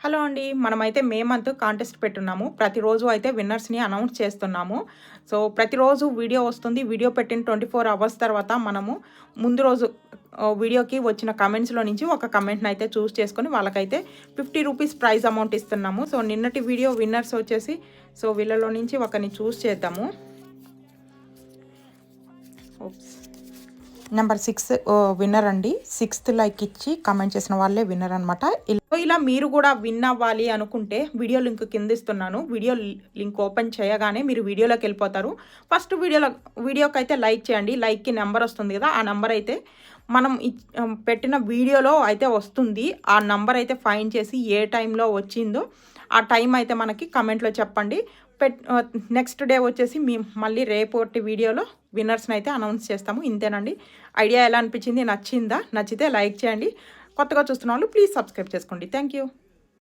Hello అండి. మనమైతే May month contest పెట్టున్నాము. ప్రతిరోజు అయితే విన్నర్స్‌ని అనౌన్స్ చేస్తున్నాము. సో, ప్రతిరోజు వీడియో వస్తుంది. వీడియో పెట్టిన 24 అవర్స్ తర్వాత మనము ముందు రోజు వీడియోకి వచ్చిన కమెంట్స్‌లో నుంచి ఒక కమెంట్‌నైతే చూస్ చేసుకొని వాళ్ళకైతే ₹50 ప్రైజ్ అమౌంట్ ఇస్తున్నాము. సో, నిన్నటి వీడియో విన్నర్స్ వచ్చేసి వీళ్ళలో నుంచి ఒకరిని చూస్ చేద్దాము. ఓప్స్. నెంబర్ 6 విన్నర్ అండి. 6th లైక్ ఇచ్చి కామెంట్ చేసిన వాళ్ళే విన్నర్ అనమాట. ఇలా మీరు కూడా విన్ అవ్వాలి అనుకుంటే వీడియో లింక్ కింద ఇస్తున్నాను. వీడియో లింక్ ఓపెన్ చేయగానే మీరు వీడియోలోకి వెళ్ళిపోతారు. ఫస్ట్ వీడియోకి అయితే లైక్ చేయండి. లైక్కి నెంబర్ వస్తుంది కదా, ఆ నెంబర్ అయితే మనం పెట్టిన వీడియోలో అయితే వస్తుంది. ఆ నెంబర్ అయితే ఫైండ్ చేసి ఏ టైంలో వచ్చిందో ఆ టైం అయితే మనకి కమెంట్లో చెప్పండి. నెక్స్ట్ డే వచ్చేసి మళ్ళీ రేపటి వీడియోలో విన్నర్స్ని అయితే అనౌన్స్ చేస్తాము. ఇంతేనండి. ఐడియా ఎలా అనిపించింది? నచ్చిందా? నచ్చితే లైక్ చేయండి. కొత్తగా చూస్తున్న వాళ్ళు ప్లీజ్ సబ్స్క్రైబ్ చేసుకోండి. Thank you.